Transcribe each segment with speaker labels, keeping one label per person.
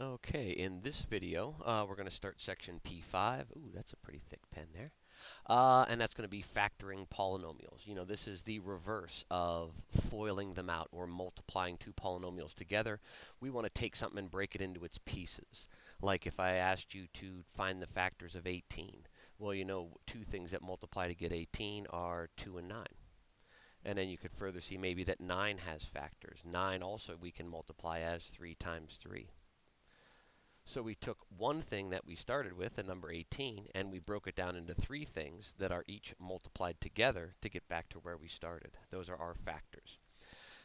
Speaker 1: Okay, in this video, we're going to start section P-5. Ooh, that's a pretty thick pen there. And that's going to be factoring polynomials. You know, this is the reverse of foiling them out or multiplying two polynomials together. We want to take something and break it into its pieces. Like if I asked you to find the factors of 18. Well, you know, two things that multiply to get 18 are 2 and 9. And then you could further see maybe that 9 has factors. 9 also we can multiply as 3 times 3. So we took one thing that we started with, the number 18, and we broke it down into three things that are each multiplied together to get back to where we started. Those are our factors.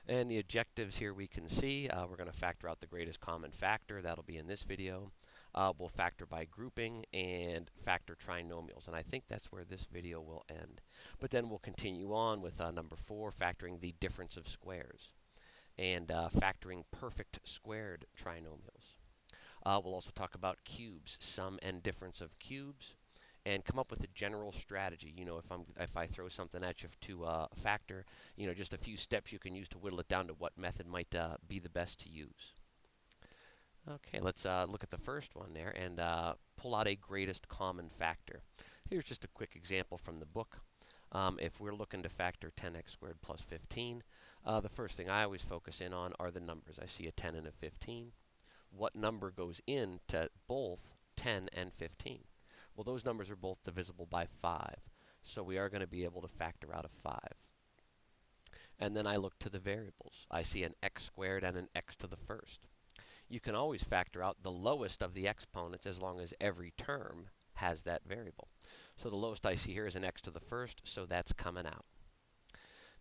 Speaker 1: And the objectives here we can see, we're going to factor out the greatest common factor. That'll be in this video. We'll factor by grouping and factor trinomials. And I think that's where this video will end. But then we'll continue on with number 4, factoring the difference of squares, and factoring perfect squared trinomials. We'll also talk about cubes, sum and difference of cubes, and come up with a general strategy. You know, if I throw something at you to factor, you know, just a few steps you can use to whittle it down to what method might be the best to use. Okay, let's look at the first one there and pull out a greatest common factor. Here's just a quick example from the book. If we're looking to factor 10x squared plus 15, the first thing I always focus in on are the numbers. I see a 10 and a 15. What number goes into both 10 and 15? Well, those numbers are both divisible by 5. So we are going to be able to factor out a 5. And then I look to the variables. I see an x squared and an x to the first. You can always factor out the lowest of the exponents as long as every term has that variable. So the lowest I see here is an x to the first, so that's coming out.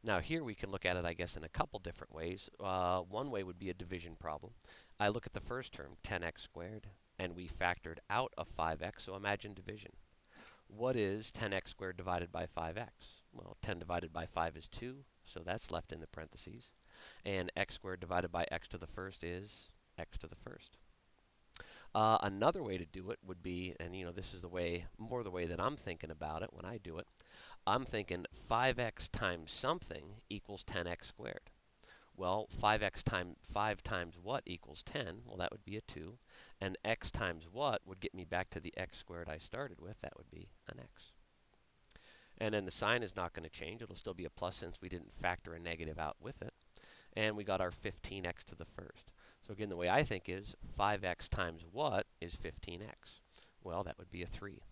Speaker 1: Now here we can look at it, I guess, in a couple different ways. One way would be a division problem. I look at the first term, 10x squared, and we factored out a 5x, so imagine division. What is 10x squared divided by 5x? Well, 10 divided by 5 is 2, so that's left in the parentheses. And x squared divided by x to the first is x to the first. Another way to do it would be, and you know, this is more the way that I'm thinking about it when I do it. I'm thinking 5x times something equals 10x squared. Well, 5x times 5 times what equals 10? Well, that would be a 2. And x times what would get me back to the x squared I started with? That would be an x. And then the sign is not going to change. It'll still be a plus since we didn't factor a negative out with it. And we got our 15x to the first. So again, the way I think is 5x times what is 15x? Well, that would be a 3.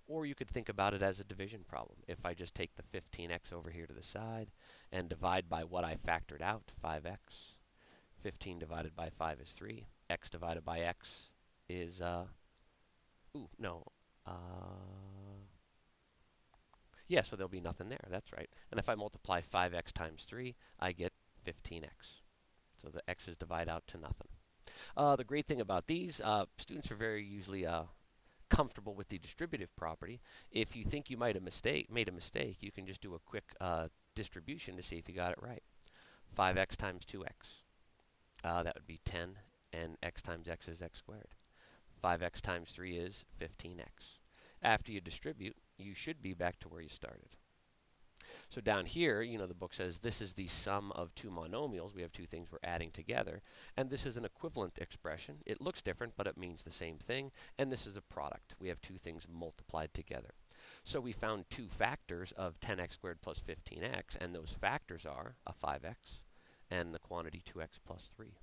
Speaker 1: Or you could think about it as a division problem. If I just take the 15x over here to the side and divide by what I factored out, 5x. 15 divided by 5 is 3. X divided by x is, yeah, so there'll be nothing there. That's right. And if I multiply 5x times 3, I get 15x. So the x's divide out to nothing. The great thing about these, students are very usually comfortable with the distributive property. If you think you made a mistake, you can just do a quick distribution to see if you got it right. 5x times 2x. That would be 10, and x times x is x squared. 5x times 3 is 15x. After you distribute, you should be back to where you started. So down here, you know, the book says this is the sum of two monomials. We have two things we're adding together. And this is an equivalent expression. It looks different, but it means the same thing. And this is a product. We have two things multiplied together. So we found two factors of 10x squared plus 15x, and those factors are a 5x and the quantity 2x plus 3.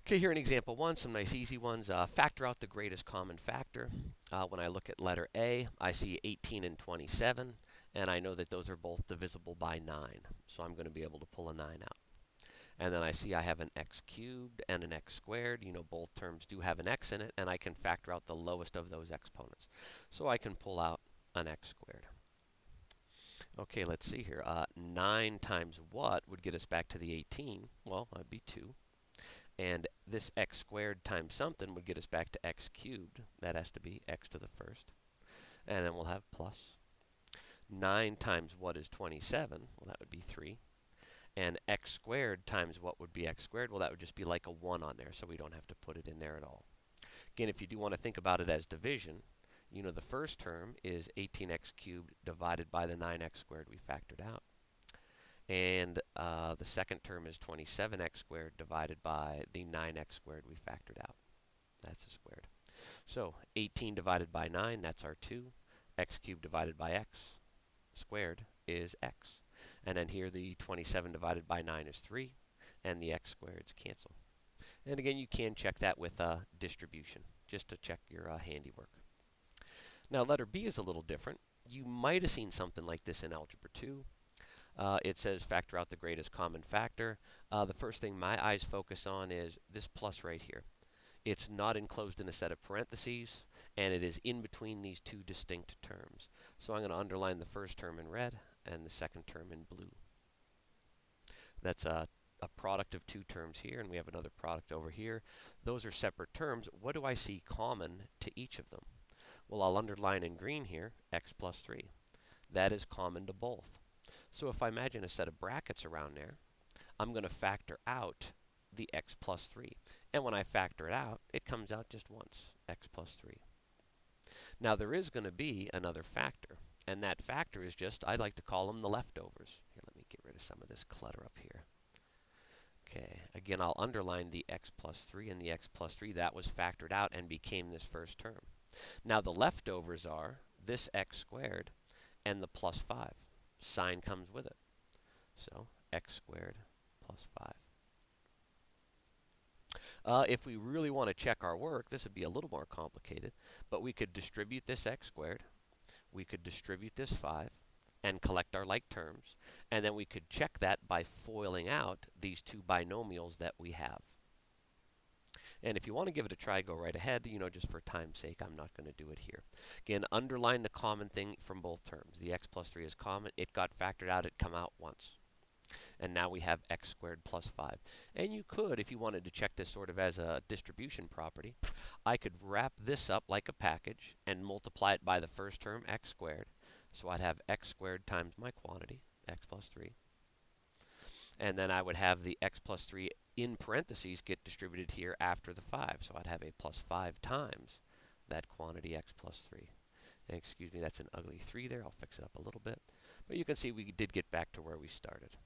Speaker 1: Okay, here in example 1, some nice easy ones. Factor out the greatest common factor. When I look at letter A, I see 18 and 27, and I know that those are both divisible by 9. So I'm going to be able to pull a 9 out. And then I see I have an x cubed and an x squared. You know, both terms do have an x in it, and I can factor out the lowest of those exponents. So I can pull out an x squared. Okay, let's see here. 9 times what would get us back to the 18? Well, that'd be 2. And this x squared times something would get us back to x cubed. That has to be x to the first. And then we'll have plus. 9 times what is 27? Well, that would be 3. And x squared times what would be x squared? Well, that would just be like a 1 on there, so we don't have to put it in there at all. Again, if you do want to think about it as division, you know the first term is 18x cubed divided by the 9x squared we factored out. And the second term is 27x squared divided by the 9x squared we factored out. That's a squared. So 18 divided by 9, that's our 2. X cubed divided by x squared is x. And then here the 27 divided by 9 is 3, and the x squareds cancel. And again, you can check that with distribution, just to check your handiwork. Now, letter B is a little different. You might have seen something like this in Algebra 2. It says factor out the greatest common factor. The first thing my eyes focus on is this plus right here. It's not enclosed in a set of parentheses, and it is in between these two distinct terms. So I'm going to underline the first term in red and the second term in blue. That's a product of two terms here, and we have another product over here. Those are separate terms. What do I see common to each of them? Well, I'll underline in green here x plus 3. That is common to both. So if I imagine a set of brackets around there, I'm going to factor out the x plus 3. And when I factor it out, it comes out just once, x plus 3. Now, there is going to be another factor, and that factor is just, I like to call them the leftovers. Here, let me get rid of some of this clutter up here. Okay, again, I'll underline the x plus 3 and the x plus 3. That was factored out and became this first term. Now, the leftovers are this x squared and the plus 5. Sign comes with it. So, x squared plus 5. If we really want to check our work, this would be a little more complicated, but we could distribute this x squared, we could distribute this 5, and collect our like terms, and then we could check that by foiling out these two binomials that we have. And if you want to give it a try, go right ahead. Just for time's sake, I'm not going to do it here. Again, underline the common thing from both terms. The x plus 3 is common. It got factored out. It come out once. And now we have x squared plus 5. And you could, if you wanted to check this sort of as a distribution property, I could wrap this up like a package and multiply it by the first term, x squared. So I'd have x squared times my quantity, x plus 3. And then I would have the x plus 3 in parentheses get distributed here after the 5. So I'd have a plus 5 times that quantity x plus 3. And excuse me, that's an ugly 3 there. I'll fix it up a little bit. But you can see we did get back to where we started.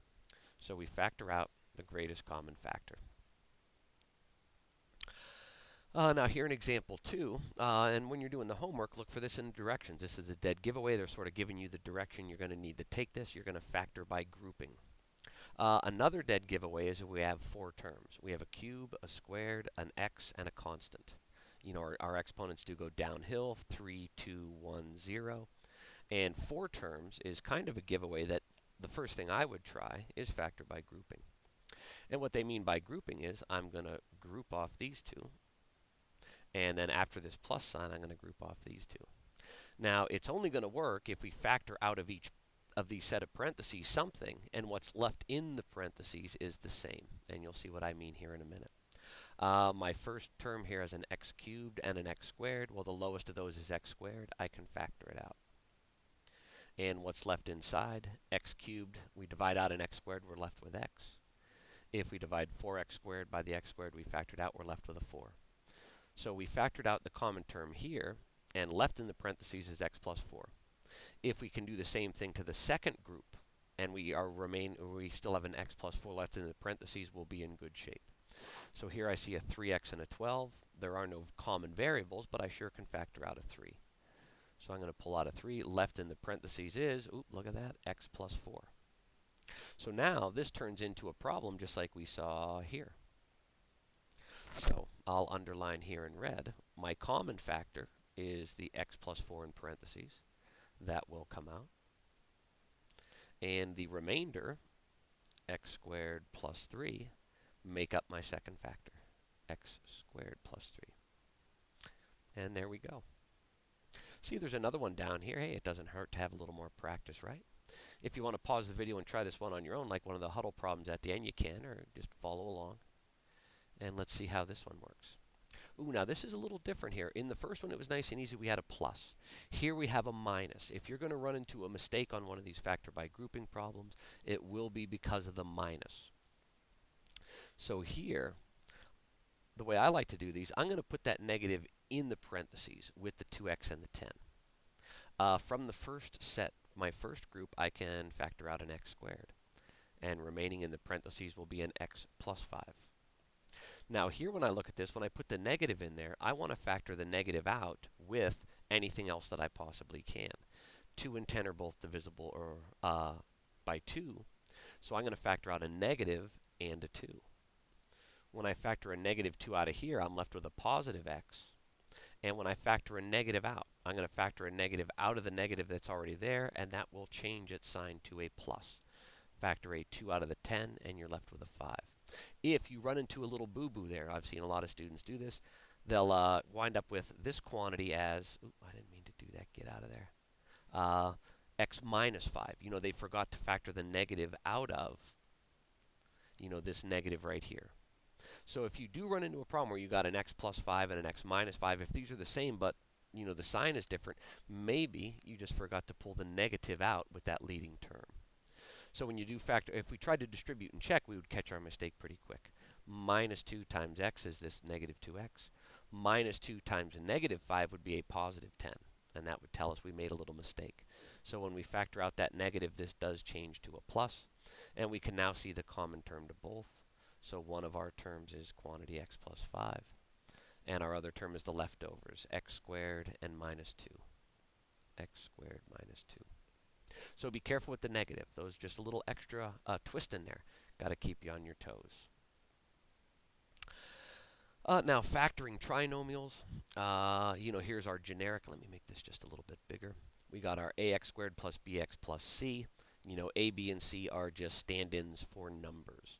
Speaker 1: So we factor out the greatest common factor. Now here in example 2, and when you're doing the homework, look for this in directions. This is a dead giveaway. They're sort of giving you the direction you're going to need to take this. You're going to factor by grouping. Another dead giveaway is we have 4 terms. We have a cube, a squared, an x, and a constant. Our exponents do go downhill, 3, 2, 1, 0. And 4 terms is kind of a giveaway that the first thing I would try is factor by grouping. And what they mean by grouping is I'm going to group off these two. And then after this plus sign, I'm going to group off these two. Now, it's only going to work if we factor out of each of these set of parentheses something, and what's left in the parentheses is the same. And you'll see what I mean here in a minute. My first term here is an x cubed and an x squared. Well, the lowest of those is x squared. I can factor it out. And what's left inside, x cubed, we divide out an x squared, we're left with x. If we divide 4x squared by the x squared we factored out, we're left with a 4. So we factored out the common term here, and left in the parentheses is x plus 4. If we can do the same thing to the second group, and we still have an x plus 4 left in the parentheses, we'll be in good shape. So here I see a 3x and a 12. There are no common variables, but I sure can factor out a 3. So I'm going to pull out a 3. Left in the parentheses is, look at that, x plus 4. So now this turns into a problem just like we saw here. So I'll underline here in red. My common factor is the x plus 4 in parentheses. That will come out. And the remainder, x squared plus 3, make up my second factor, x squared plus 3. And there we go. See, there's another one down here. Hey, it doesn't hurt to have a little more practice, right? If you want to pause the video and try this one on your own, like one of the huddle problems at the end, you can, or just follow along. And let's see how this one works. Now this is a little different here. In the first one, it was nice and easy. We had a plus. Here we have a minus. If you're going to run into a mistake on one of these factor by grouping problems, it will be because of the minus. So here, the way I like to do these, I'm going to put that negative in the parentheses with the 2x and the 10. From the first set, my first group, I can factor out an x squared. and remaining in the parentheses will be an x plus 5. Now here when I look at this, when I put the negative in there, I want to factor the negative out with anything else that I possibly can. 2 and 10 are both divisible by 2, so I'm going to factor out a negative and a 2. When I factor a negative 2 out of here, I'm left with a positive x. And when I factor a negative out, I'm going to factor a negative out of the negative that's already there, and that will change its sign to a plus. Factor a 2 out of the 10, and you're left with a 5. If you run into a little boo-boo there, I've seen a lot of students do this, they'll wind up with this quantity as, ooh, I didn't mean to do that, get out of there, x minus 5. You know, they forgot to factor the negative out of, you know, this negative right here. So if you do run into a problem where you got an x plus 5 and an x minus 5, if these are the same but you know the sign is different, maybe you just forgot to pull the negative out with that leading term. So when you do factor, if we tried to distribute and check, we would catch our mistake pretty quick. Minus 2 times x is this negative 2x. Minus 2 times a negative 5 would be a positive 10. And that would tell us we made a little mistake. So when we factor out that negative, this does change to a plus. And we can now see the common term to both. So one of our terms is quantity x plus 5. And our other term is the leftovers, x squared and minus 2. X squared minus 2. So be careful with the negative. Those just a little extra twist in there. Got to keep you on your toes. Now, factoring trinomials. You know, here's our generic. Let me make this just a little bit bigger. We got our ax squared plus bx plus c. You know, a, b, and c are just stand-ins for numbers.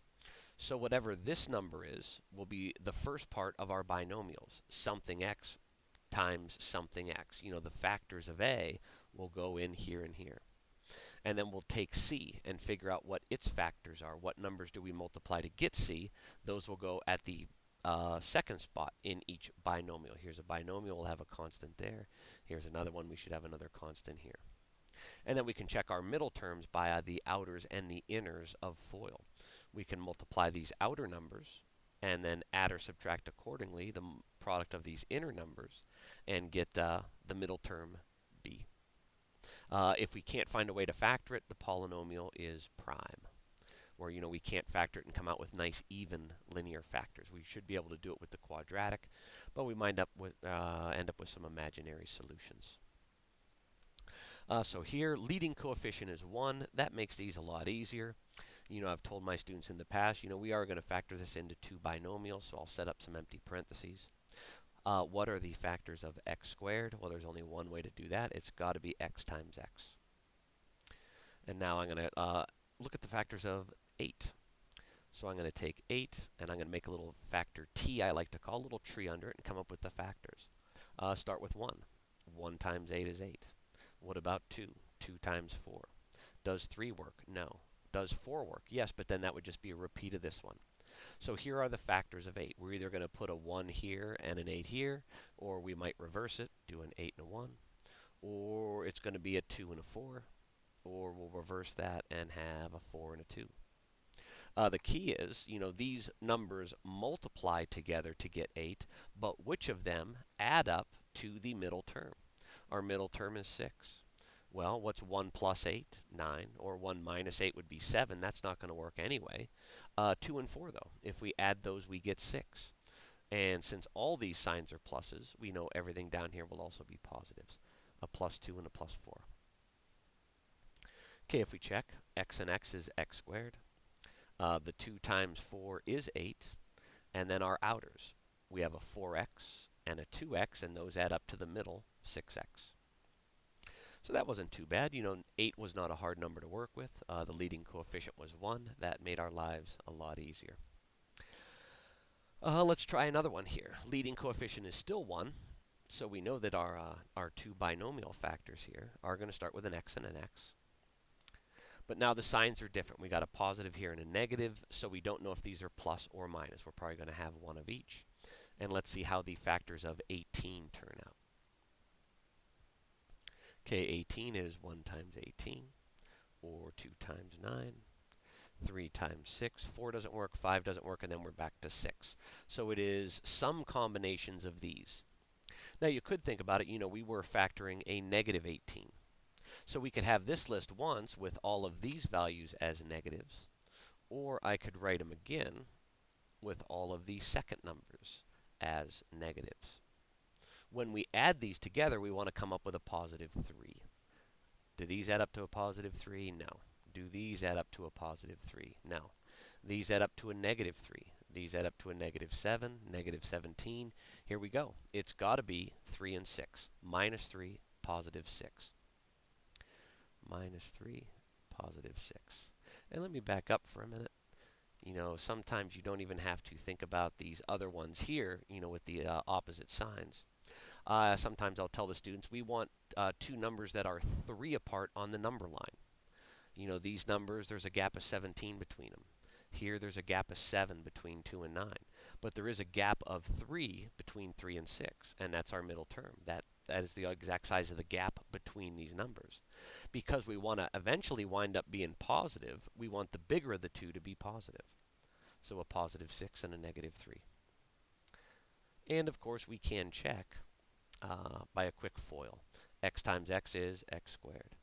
Speaker 1: So whatever this number is will be the first part of our binomials. Something x times something x. You know, the factors of a will go in here and here. And then we'll take c and figure out what its factors are. What numbers do we multiply to get c? Those will go at the second spot in each binomial. Here's a binomial, we'll have a constant there. Here's another one, we should have another constant here. And then we can check our middle terms by the outers and the inners of FOIL. We can multiply these outer numbers and then add or subtract accordingly the product of these inner numbers and get the middle term b. If we can't find a way to factor it, the polynomial is prime, where you know we can't factor it and come out with nice even linear factors. We should be able to do it with the quadratic, but we might end up with some imaginary solutions. So here, leading coefficient is 1. That makes these a lot easier. You know, I've told my students in the past, you know, we are going to factor this into 2 binomials, so I'll set up some empty parentheses. What are the factors of x squared? Well, there's only one way to do that. It's got to be x times x. And now I'm going to look at the factors of 8. So I'm going to take 8, and I'm going to make a little factor t, I like to call, a little tree under it, and come up with the factors. Start with 1. 1 times 8 is 8. What about 2? 2 times 4. Does 3 work? No. Does 4 work? Yes, but then that would just be a repeat of this one. So here are the factors of 8. We're either going to put a 1 here and an 8 here, or we might reverse it, do an 8 and a 1, or it's going to be a 2 and a 4, or we'll reverse that and have a 4 and a 2. The key is, you know, these numbers multiply together to get 8, but which of them add up to the middle term? Our middle term is 6. Well, what's 1 plus 8? 9. Or 1 minus 8 would be 7. That's not going to work anyway. 2 and 4, though. If we add those, we get 6. And since all these signs are pluses, we know everything down here will also be positives. A plus 2 and a plus 4. Okay, if we check, x and x is x squared. The 2 times 4 is 8. And then our outers. We have a 4x and a 2x, and those add up to the middle, 6x. So that wasn't too bad. You know, 8 was not a hard number to work with. The leading coefficient was 1. That made our lives a lot easier. Let's try another one here. Leading coefficient is still 1. So we know that our 2 binomial factors here are going to start with an x and an x. But now the signs are different. We got a positive here and a negative, so we don't know if these are plus or minus. We're probably going to have one of each. And let's see how the factors of 18 turn out. Okay, 18 is 1 times 18, or 2 times 9, 3 times 6, 4 doesn't work, 5 doesn't work, and then we're back to 6. So it is some combinations of these. Now you could think about it, you know, we were factoring a negative 18. So we could have this list once with all of these values as negatives, Or I could write them again with all of the second numbers as negatives. When we add these together, we want to come up with a positive 3. Do these add up to a positive 3? No. Do these add up to a positive 3? No. These add up to a negative 3. These add up to a negative 7, negative 17. Here we go. It's got to be 3 and 6. Minus 3, positive 6. Minus 3, positive 6. And let me back up for a minute. Sometimes you don't even have to think about these other ones here, with the opposite signs. Sometimes I'll tell the students we want two numbers that are 3 apart on the number line. These numbers, there's a gap of 17 between them. Here, there's a gap of 7 between 2 and 9. But there is a gap of 3 between 3 and 6, and that's our middle term. That is the exact size of the gap between these numbers. Because we want to eventually wind up being positive, we want the bigger of the two to be positive. So a positive 6 and a negative 3. And of course, we can check by a quick FOIL. X times x is x squared.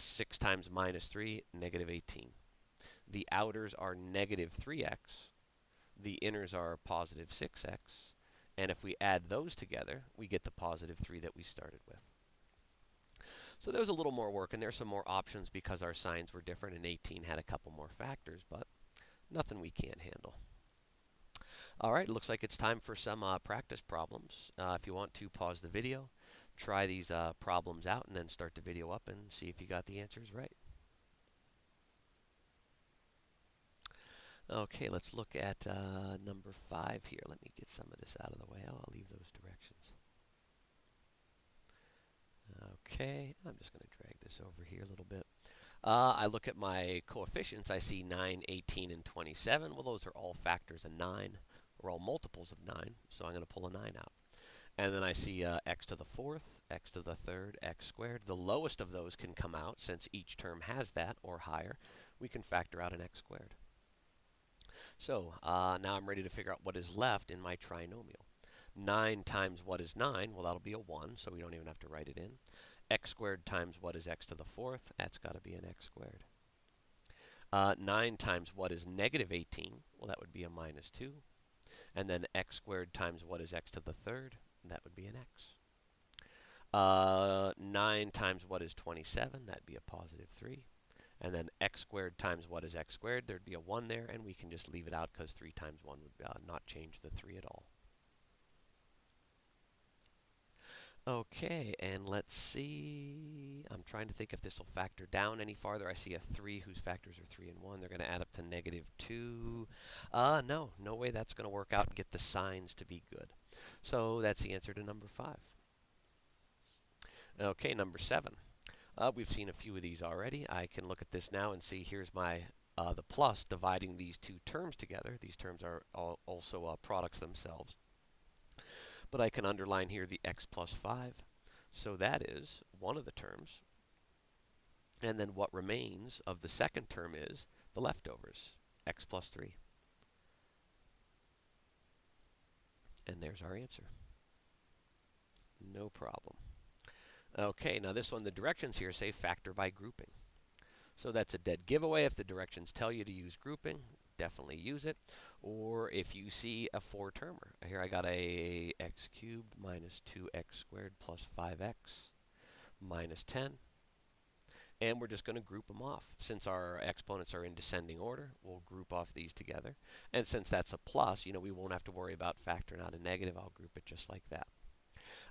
Speaker 1: 6 times minus 3, negative 18. The outers are negative 3x. The inners are positive 6x. And if we add those together, we get the positive 3 that we started with. So there's a little more work, and there's some more options because our signs were different, and 18 had a couple more factors, but nothing we can't handle. All right, it looks like it's time for some practice problems. If you want to pause the video, try these problems out, and then start the video up and see if you got the answers right. Okay, let's look at number 5 here. Let me get some of this out of the way. I'll leave those directions. Okay, I'm just going to drag this over here a little bit. I look at my coefficients. I see 9, 18, and 27. Well, those are all factors of 9, or all multiples of 9, so I'm going to pull a 9 out. And then I see x to the 4th, x to the 3rd, x squared. The lowest of those can come out since each term has that, or higher. We can factor out an x squared. So now I'm ready to figure out what is left in my trinomial. 9 times what is 9? Well, that'll be a 1, so we don't even have to write it in. X squared times what is x to the 4th? That's got to be an x squared. 9 times what is negative 18? Well, that would be a minus 2. And then x squared times what is x to the 3rd? That would be an x. 9 times what is 27? That'd be a positive 3. And then x squared times what is x squared? There'd be a 1 there, and we can just leave it out because 3 times 1 would not change the 3 at all. Okay, and let's see. I'm trying to think if this will factor down any farther. I see a 3 whose factors are 3 and 1. They're going to add up to negative 2. No way that's going to work out and get the signs to be good. So that's the answer to number 5. Okay, number 7. We've seen a few of these already. I can look at this now and see here's my the plus dividing these two terms together. These terms are also products themselves. But I can underline here the x plus 5. So that is one of the terms. And then what remains of the second term is the leftovers, x plus 3. And there's our answer. No problem. Okay, now this one, the directions here say factor by grouping. So that's a dead giveaway. If the directions tell you to use grouping, definitely use it. Or if you see a 4-termer. Here I got a x cubed minus 2x squared plus 5x minus 10. And we're just going to group them off. Since our exponents are in descending order, we'll group off these together. And since that's a plus, we won't have to worry about factoring out a negative. I'll group it just like that.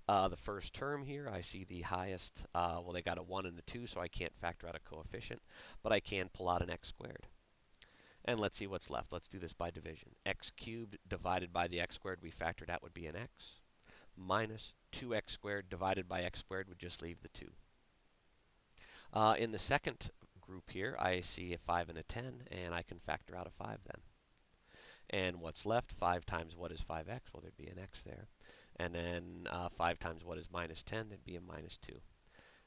Speaker 1: The first term here, I see the highest, well, they got a 1 and a 2, so I can't factor out a coefficient, but I can pull out an x squared. And let's see what's left. Let's do this by division. X cubed divided by the x squared we factored out would be an x, minus 2x squared divided by x squared would just leave the 2. In the second group here, I see a 5 and a 10, and I can factor out a 5 then. And what's left? 5 times what is 5x? Well, there'd be an x there. And then 5 times what is minus 10? There'd be a minus 2.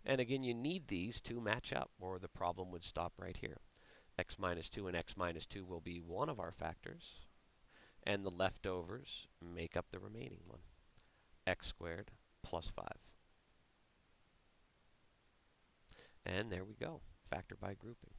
Speaker 1: And again, you need these to match up, or the problem would stop right here. X minus 2 and x minus 2 will be one of our factors, and the leftovers make up the remaining one. X squared plus 5. And there we go, factor by grouping.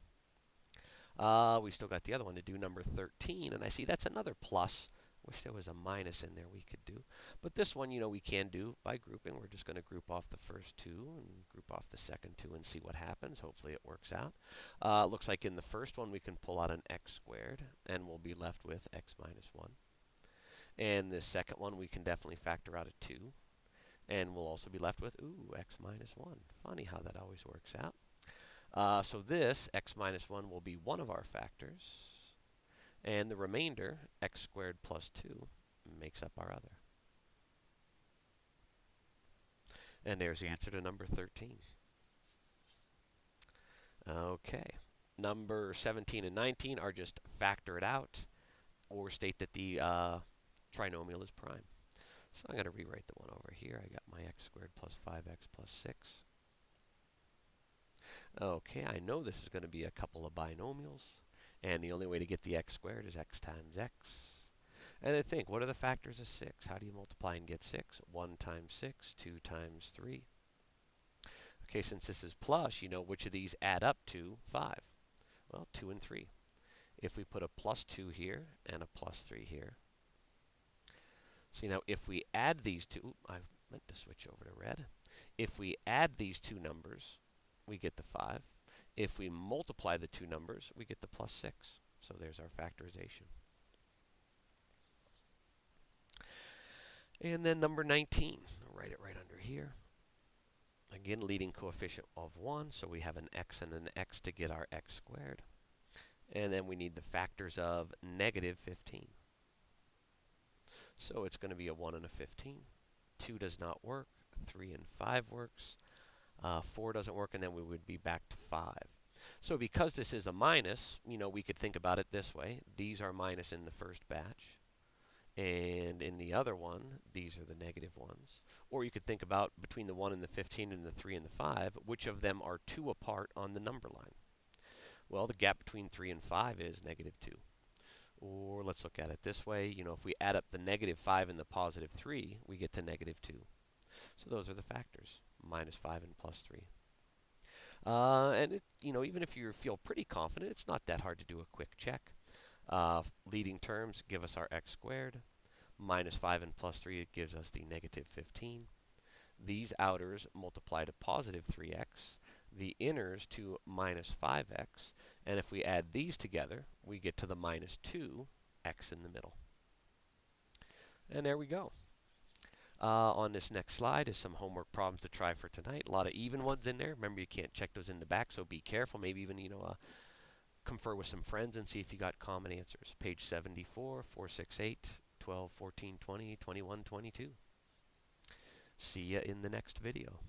Speaker 1: We still got the other one to do, number 13, and I see that's another plus. Wish there was a minus in there we could do. But this one, we can do by grouping. We're just going to group off the first two and group off the second two and see what happens. Hopefully it works out. Looks like in the first one we can pull out an x squared, and we'll be left with x minus 1. And the second one we can definitely factor out a 2. And we'll also be left with, x minus 1. Funny how that always works out. So this, x minus 1, will be one of our factors. And the remainder, x squared plus 2, makes up our other. And there's the answer to number 13. Okay. Number 17 and 19 are just factor it out or state that the trinomial is prime. So I'm going to rewrite the one over here. I got my x squared plus 5x plus 6. Okay, I know this is going to be a couple of binomials. And the only way to get the x squared is x times x. And then think, what are the factors of 6? How do you multiply and get 6? 1 times 6, 2 times 3. Okay, since this is plus, you know which of these add up to 5. Well, 2 and 3. If we put a plus 2 here and a plus 3 here. See, now if we add these two, I meant to switch over to red. If we add these two numbers, we get the 5. If we multiply the two numbers, we get the plus 6. So there's our factorization. And then number 19, I'll write it right under here. Again, leading coefficient of 1, so we have an x and an x to get our x squared. And then we need the factors of negative 15. So it's going to be a 1 and a 15. 2 does not work. 3 and 5 works. 4 doesn't work, and then we would be back to 5. So because this is a minus, we could think about it this way. These are minus in the first batch. And in the other one, these are the negative ones. Or you could think about between the 1 and the 15 and the 3 and the 5, which of them are 2 apart on the number line? Well, the gap between 3 and 5 is negative 2. Or let's look at it this way. If we add up the negative 5 and the positive 3, we get to negative 2. So those are the factors, minus 5 and plus 3. And even if you feel pretty confident, it's not that hard to do a quick check. Leading terms give us our x squared. Minus 5 and plus 3, it gives us the negative 15. These outers multiply to positive 3x. The inners to minus 5x. And if we add these together, we get to the minus 2x in the middle. And there we go. On this next slide is some homework problems to try for tonight. A lot of even ones in there. Remember, you can't check those in the back, so be careful. Maybe even, confer with some friends and see if you got common answers. Page 74, 468, 12, 14, 20, 21, 22. See ya in the next video.